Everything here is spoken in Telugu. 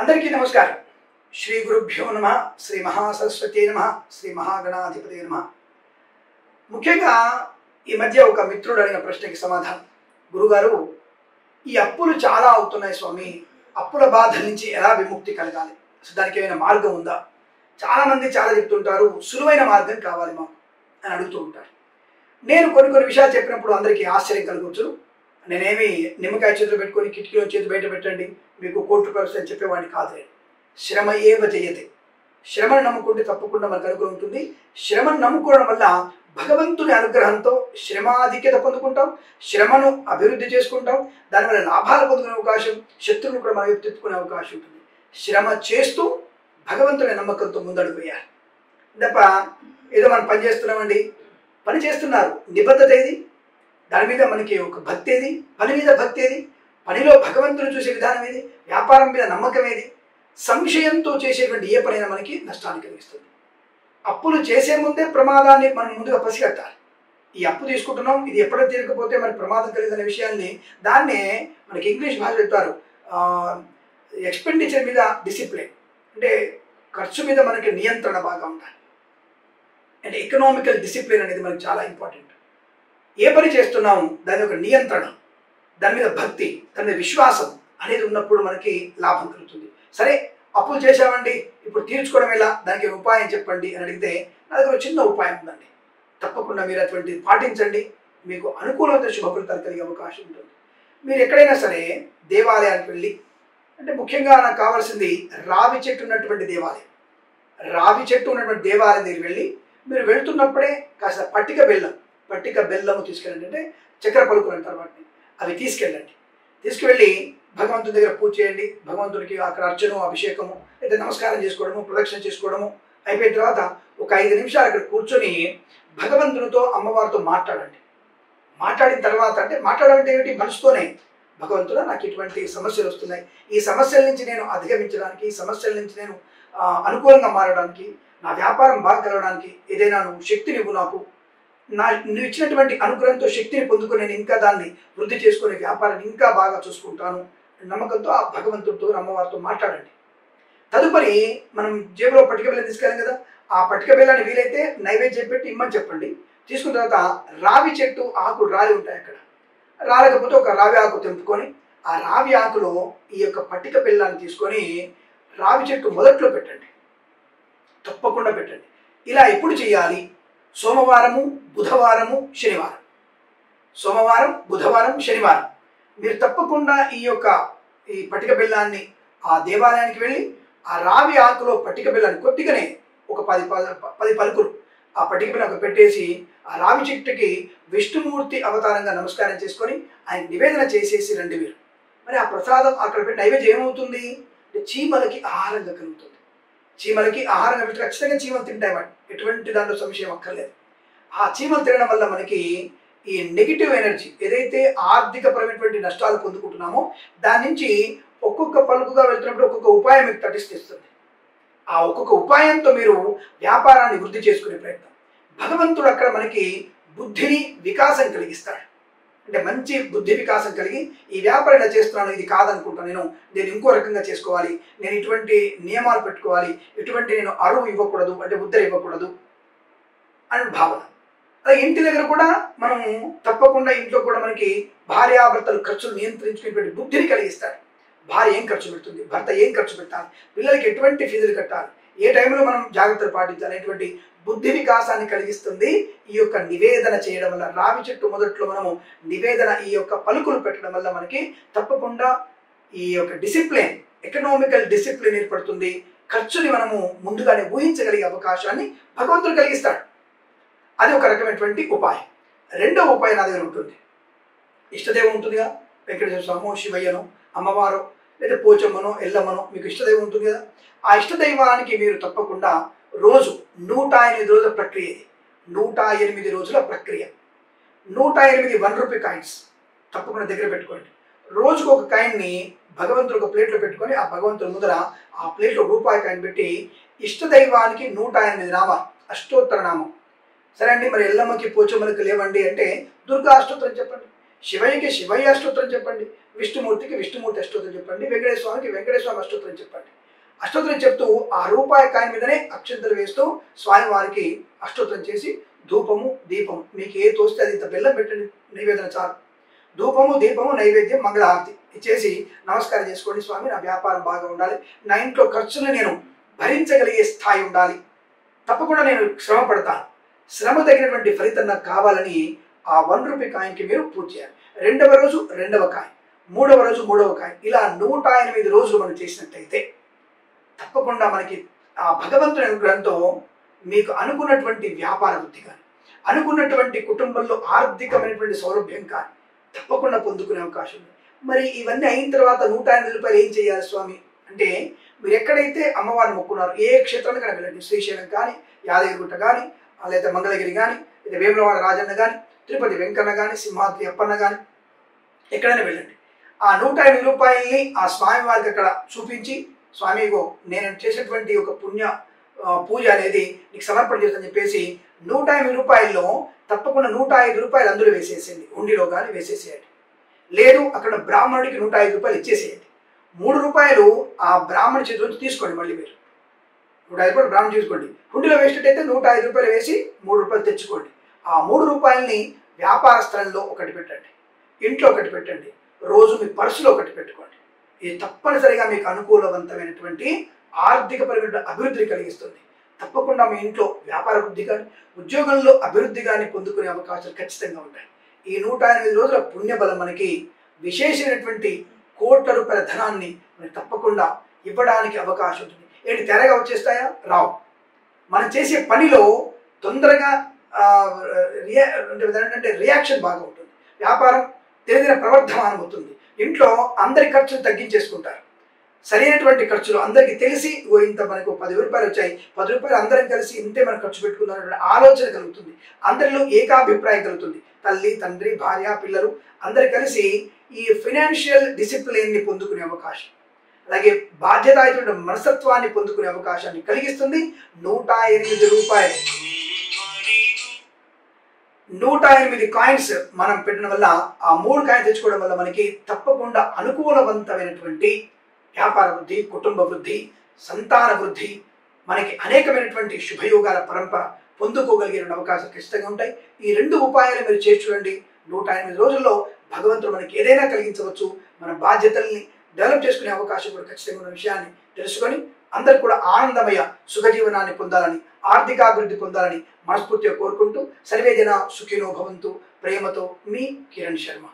అందరికీ నమస్కారం. శ్రీ గురుభ్యో నమః. శ్రీ మహాసరస్వతి నమః. శ్రీ మహాగణాధిపతి నమః. ముఖ్యంగా ఈ మధ్య ఒక మిత్రుడు అడిగిన ప్రశ్నకి సమాధానం, గురుగారు ఈ అప్పులు చాలా అవుతున్నాయి స్వామి, అప్పుల బాధ నుంచి ఎలా విముక్తి కలగాలి, అసలు దానికి ఏమైనా మార్గం ఉందా? చాలామంది చాలా చెప్తుంటారు, సులువైన మార్గం కావాలి మాకు అని అడుగుతూ ఉంటారు. నేను కొన్ని విషయాలు చెప్పినప్పుడు అందరికీ ఆశ్చర్యం కలగవచ్చు. నేనేమి నిమ్మకాయ చేతులు పెట్టుకొని కిటికీలో చేతి బయట పెట్టండి మీకు కోటి రూపాయలు వస్తాయని చెప్పేవాడిని కాదు. శ్రమ ఏవ జయతే, శ్రమను నమ్ముకుంటే తప్పకుండా మనకు అనుగ్రహం ఉంటుంది. శ్రమను నమ్ముకోవడం వల్ల భగవంతుని అనుగ్రహంతో శ్రమాధిక్యత పొందుకుంటాం, శ్రమను అభివృద్ధి చేసుకుంటాం, దానివల్ల లాభాలు పొందుకునే అవకాశం, శత్రువును కూడా మనం తెచ్చుకునే అవకాశం ఉంటుంది. శ్రమ చేస్తూ భగవంతుని నమ్మకంతో ముందడుగు వేయాలి తప్ప ఏదో మనం పని చేస్తున్నామండి, పని చేస్తున్నారు, నిబద్ధత ఏది, దాని మీద మనకి ఒక భక్తి ఏది, పని మీద భక్తి ఏది, పనిలో భగవంతుని చూసే విధానం ఏది, వ్యాపారం మీద నమ్మకం ఏది, సంశయంతో చేసేటువంటి ఏ పనైనా మనకి నష్టాన్ని కలిగిస్తుంది. అప్పులు చేసే ముందే ప్రమాదాన్ని మనం ముందుగా పసిగట్టాలి. ఈ అప్పు తీసుకుంటున్నాం, ఇది ఎప్పుడో తీరకపోతే మనకి ప్రమాదం కలిగిన విషయాన్ని, దాన్నే మనకి ఇంగ్లీష్ భాష చెప్తారు ఎక్స్పెండిచర్ మీద డిసిప్లిన్, అంటే ఖర్చు మీద మనకి నియంత్రణ బాగా ఉండాలి. అంటే ఎకనామికల్ డిసిప్లిన్ అనేది మనకి చాలా ఇంపార్టెంట్. ఏ పని చేస్తున్నాము దాని యొక్క నియంత్రణ, దాని మీద భక్తి, దాని మీద విశ్వాసం అనేది ఉన్నప్పుడు మనకి లాభం కలుగుతుంది. సరే అప్పులు చేశామండి, ఇప్పుడు తీర్చుకోవడం ఎలా, దానికి ఉపాయం చెప్పండి అని అడిగితే నా దగ్గర చిన్న ఉపాయం ఉందండి. తప్పకుండా మీరు అటువంటి పాటించండి, మీకు అనుకూలమైన శుభ ఫలితాలు కలిగే అవకాశం ఉంటుంది. మీరు ఎక్కడైనా సరే దేవాలయానికి వెళ్ళి, అంటే ముఖ్యంగా నాకు కావాల్సింది రావి చెట్టు ఉన్నటువంటి దేవాలయం. రావి చెట్టు ఉన్నటువంటి దేవాలయం దగ్గరికి వెళ్ళి మీరు వెళ్తున్నప్పుడే కాస్త పట్టిక బెల్లము తీసుకెళ్ళండి, అంటే చక్కెర పలుకులు అంటారు వాటిని, అవి తీసుకెళ్ళండి. తీసుకువెళ్ళి భగవంతుని దగ్గర పూజ చేయండి. భగవంతునికి అక్కడ అర్చన, అభిషేకము, లేదా నమస్కారం చేసుకోవడము, ప్రదక్షిణ చేసుకోవడము అయిపోయిన తర్వాత ఒక 5 నిమిషాలు అక్కడ కూర్చొని భగవంతునితో, అమ్మవారితో మాట్లాడండి. మాట్లాడిన తర్వాత, అంటే మాట్లాడడం అంటే ఏమిటి, మనసుతోనే, భగవంతుడా నాకు ఇటువంటి సమస్యలు వస్తున్నాయి, ఈ సమస్యల నుంచి నేను అధిగమించడానికి, ఈ సమస్యల నుంచి నేను అనుకూలంగా మారడానికి, నా వ్యాపారం బాగా కలగడానికి ఏదైనా నువ్వు శక్తిని ఇవ్వు నాకు, నువ్వు ఇచ్చినటువంటి అనుగ్రహంతో శక్తిని పొందుకొని నేను ఇంకా దాన్ని వృద్ధి చేసుకునే వ్యాపారాన్ని ఇంకా బాగా చూసుకుంటాను నమ్మకంతో ఆ భగవంతుడితో, అమ్మవారితో మాట్లాడండి. తదుపరి మనం జేబులో పట్టిక బెల్లం తీసుకెళ్ళాం కదా, ఆ పట్టిక బెల్లాన్ని వీలైతే నైవేద్యం పెట్టి ఇమ్మని చెప్పండి. తీసుకున్న తర్వాత రావి చెట్టు ఆకులు రాలి ఉంటాయి, అక్కడ రాలేకపోతే ఒక రావి ఆకు తెంపుకొని ఆ రావి ఆకులో ఈ యొక్క పట్టిక బెల్లాన్ని తీసుకొని రావి చెట్టు మొదట్లో పెట్టండి, తప్పకుండా పెట్టండి. ఇలా ఎప్పుడు చేయాలి? సోమవారము, బుధవారము, శనివారం. సోమవారం, బుధవారం, శనివారం మీరు తప్పకుండా ఈ పట్టిక బెల్లాన్ని ఆ దేవాలయానికి వెళ్ళి ఆ రావి ఆకులో పట్టిక బెల్లాన్ని కొద్దిగానే ఒక 10 పలుకులు ఆ పట్టిక బెల్లం పెట్టేసి ఆ రావి చెట్టుకి విష్ణుమూర్తి అవతారంగా నమస్కారం చేసుకొని ఆయన నివేదన చేసేసి రండి మీరు. మరి ఆ ప్రసాదం అక్కడ పెట్టి నైవేద్యం ఏమవుతుంది, చీమలకి ఆహారంగా కలుగుతుంది. చీమలకి ఆహారంగా పెట్టి ఖచ్చితంగా చీమలు తింటాయి వాటి, ఎటువంటి దాంట్లో సంశయం అక్కర్లేదు. ఆ చీమలు తినడం వల్ల మనకి ఈ నెగిటివ్ ఎనర్జీ, ఏదైతే ఆర్థికపరమైనటువంటి నష్టాలు పొందుకుంటున్నామో దాని నుంచి ఒక్కొక్క పలుకుగా వెళ్తున్నప్పుడు ఒక్కొక్క ఉపాయం మీకు తటిస్తుంది. ఆ ఒక్కొక్క ఉపాయంతో మీరు వ్యాపారాన్ని వృద్ధి చేసుకునే ప్రయత్నం. భగవంతుడు అక్కడ మనకి బుద్ధిని వికాసం కలిగిస్తాడు. అంటే మంచి బుద్ధి వికాసం కలిగి ఈ వ్యాపారం ఇలా చేస్తున్నాను, ఇది కాదనుకుంటాను, నేను ఇంకో రకంగా చేసుకోవాలి, నేను ఇటువంటి నియమాలు పెట్టుకోవాలి, ఇటువంటి నేను అరువు ఇవ్వకూడదు, అంటే ముద్ర ఇవ్వకూడదు అనే భావన. అలాగే ఇంటి దగ్గర కూడా మనం తప్పకుండా ఇంట్లో కూడా మనకి భార్యాభర్తలు ఖర్చులు నియంత్రించుకునేటువంటి బుద్ధిని కలిగిస్తాడు. భార్య ఏం ఖర్చు పెడుతుంది, భర్త ఏం ఖర్చు పెట్టాలి, పిల్లలకి ఎటువంటి ఫీజులు కట్టాలి, ఏ టైంలో మనం జాగ్రత్తలు పాటించాలి అనేటువంటి బుద్ధి వికాసాన్ని కలిగిస్తుంది ఈ యొక్క నివేదన చేయడం వల్ల. రావి చెట్టు మొదట్లో మనము నివేదన, ఈ యొక్క పలుకులు పెట్టడం వల్ల మనకి తప్పకుండా ఈ యొక్క డిసిప్లిన్, ఎకనామికల్ డిసిప్లిన్ ఏర్పడుతుంది. ఖర్చుని మనము ముందుగానే ఊహించగలిగే అవకాశాన్ని భగవంతుడు కలిగిస్తాడు. అది ఒక రకమైనటువంటి ఉపాయం. రెండవ ఉపాయం నా దగ్గర ఉంటుంది. ఇష్టదైవం ఉంటుందిగా, వెంకటేశ్వర స్వామో, శివయ్యనో, అమ్మవారో, లేదా పోచమ్మనో, ఎల్లమ్మనో మీకు ఇష్టదైవం ఉంటుంది కదా. ఆ ఇష్టదైవానికి మీరు తప్పకుండా రోజు 108 రోజుల ప్రక్రియ, 108 రోజుల ప్రక్రియ, 108 1 రూపీ కాయిన్స్ తప్పకుండా దగ్గర పెట్టుకోండి. రోజుకు ఒక కాయిన్ని భగవంతుడు ఒక ప్లేట్లో పెట్టుకొని ఆ భగవంతుడి ముందర ఆ ప్లేట్లో రూపాయి కాయిన్ పెట్టి ఇష్టదైవానికి 108 నామాలు, అష్టోత్తర నామం. సరే అండి, మరి ఎల్లమ్మకి పోచమ్మలకి లేవండి అంటే దుర్గా అష్టోత్తరం చెప్పండి. శివయ్యకి శివయ్య అష్టోత్తరం చెప్పండి, విష్ణుమూర్తికి విష్ణుమూర్తి అష్టోత్తరం చెప్పండి, వెంకటేశ్వర స్వామికి వెంకటేశ్వర స్వామి అష్టోత్తరం చెప్పండి. అష్టోత్తరం చెప్తూ ఆ రూపాయి కాయన మీదనే అక్షంతలు వేస్తూ స్వామివారికి అష్టోత్తరం చేసి ధూపము దీపము మీకు ఏ తోస్తే అది ఇంత బెల్లం పెట్టండి, నైవేద్యం చాలు. ధూపము దీపము నైవేద్యం మంగళహారతి ఇచ్చేసి నమస్కారం చేసుకోండి. స్వామి నా వ్యాపారం బాగా ఉండాలి, నా ఇంట్లో ఖర్చులు నేను భరించగలిగే స్థాయి ఉండాలి, తప్పకుండా నేను శ్రమ పడతాను, శ్రమ తగినటువంటి ఫలితం నాకు కావాలని ఆ 1 రూపీ కాయిన్కి మీరు పూజ చేయాలి. రెండవ రోజు రెండవ కాయిన్, మూడవ రోజు మూడవ కాయిన్, ఇలా 108 రోజులు మనం చేసినట్టయితే తప్పకుండా మనకి ఆ భగవంతుని అనుగ్రహంతో మీకు అనుకున్నటువంటి వ్యాపార వృద్ధి కానీ, అనుకున్నటువంటి కుటుంబంలో ఆర్థికమైనటువంటి సౌలభ్యం కానీ తప్పకుండా పొందుకునే అవకాశం ఉంది. మరి ఇవన్నీ అయిన తర్వాత 108 రూపాయలు ఏం చేయాలి స్వామి అంటే, మీరు ఎక్కడైతే అమ్మవారిని మొక్కున్నారో ఏ క్షేత్రానికి కానీ వెళ్ళండి, శ్రీశైలం కానీ, యాదగిరిగుట్ట కానీ, లేదా మంగళగిరి కానీ, లేదా వేములవాడ రాజన్న కానీ, తిరుపతి వెంకన్న కానీ, సింహాద్రి అప్పన్న కానీ, ఎక్కడైనా వెళ్ళండి. ఆ 108 రూపాయల్ని ఆ స్వామి వారికి అక్కడ చూపించి, స్వామి ఇగో నేను చేసేటువంటి ఒక పుణ్య పూజ అనేది నీకు సమర్పణ చేస్తానని చెప్పేసి 108 రూపాయల్లో తప్పకుండా 105 రూపాయలు అందులో వేసేసేయండి, హుండీలో కానీ వేసేసేయండి. లేదు అక్కడ బ్రాహ్మణుడికి 105 రూపాయలు ఇచ్చేసేయండి. 3 రూపాయలు ఆ బ్రాహ్మణ చేతి నుంచి తీసుకోండి, మళ్ళీ మీరు 105 రూపాయలు బ్రాహ్మణ తీసుకోండి. హుండీలో వేసినట్టయితే 105 రూపాయలు వేసి 3 రూపాయలు తెచ్చుకోండి. ఆ 3 రూపాయలని వ్యాపార స్థలంలో ఒకటి పెట్టండి, ఇంట్లో ఒకటి పెట్టండి, రోజు మీ పర్సులో ఒకటి పెట్టుకోండి. ఇది తప్పనిసరిగా మీకు అనుకూలవంతమైనటువంటి ఆర్థికపరమైన అభివృద్ధిని కలిగిస్తుంది. తప్పకుండా మీ ఇంట్లో వ్యాపార వృద్ధి కానీ, ఉద్యోగంలో అభివృద్ధి కానీ పొందుకునే అవకాశాలు ఖచ్చితంగా ఉంటాయి. ఈ 108 రోజుల పుణ్యబలం మనకి విశేషమైనటువంటి కోట్ల రూపాయల ధనాన్ని మనకి తప్పకుండా ఇవ్వడానికి అవకాశం ఉంటుంది. ఏంటి తెరగా వచ్చేస్తాయా? రావు. మనం చేసే పనిలో తొందరగా రియాక్షన్ బాగా ఉంటుంది, వ్యాపారం తెలిసిన ప్రవర్ధమానం అవుతుంది. ఇంట్లో అందరి ఖర్చులు తగ్గించేసుకుంటారు. సరైనటువంటి ఖర్చులు అందరికీ తెలిసి ఇంత మనకు 10 రూపాయలు వచ్చాయి, 10 రూపాయలు అందరం కలిసి ఇంతే మనం ఖర్చు పెట్టుకుందాం ఆలోచన కలుగుతుంది. అందరిలో ఏకాభిప్రాయం కలుగుతుంది. తల్లి తండ్రి భార్య పిల్లలు అందరు కలిసి ఈ ఫైనాన్షియల్ డిసిప్లిన్ని పొందుకునే అవకాశం, అలాగే బాధ్యతాయుత మనస్తత్వాన్ని పొందుకునే అవకాశాన్ని కలిగిస్తుంది. 108 రూపాయలు 108 కాయిన్స్ మనం పెట్టడం వల్ల, ఆ 3 కాయిన్స్ తెచ్చుకోవడం వల్ల మనకి తప్పకుండా అనుకూలవంతమైనటువంటి వ్యాపార వృద్ధి, కుటుంబ వృద్ధి, సంతాన వృద్ధి, మనకి అనేకమైనటువంటి శుభయోగాల పరంపర పొందుకోగలిగిన అవకాశాలు ఖచ్చితంగా ఉంటాయి. ఈ 2 ఉపాయాలు మీరు చేసి చూడండి. 108 రోజుల్లో భగవంతుడు మనకి ఏదైనా కలిగించవచ్చు. మన బాధ్యతల్ని డెవలప్ చేసుకునే అవకాశం కూడా ఖచ్చితంగా ఉన్న విషయాన్ని తెలుసుకొని అందరూ కూడా ఆనందమయ సుఖజీవనాన్ని పొందాలని, ఆర్థికాభివృద్ధి పొందాలని మనస్ఫూర్తిగా కోరుకుంటూ సర్వే జన సుఖినో భవంతు. ప్రేమతో మీ కిరణ్ శర్మ.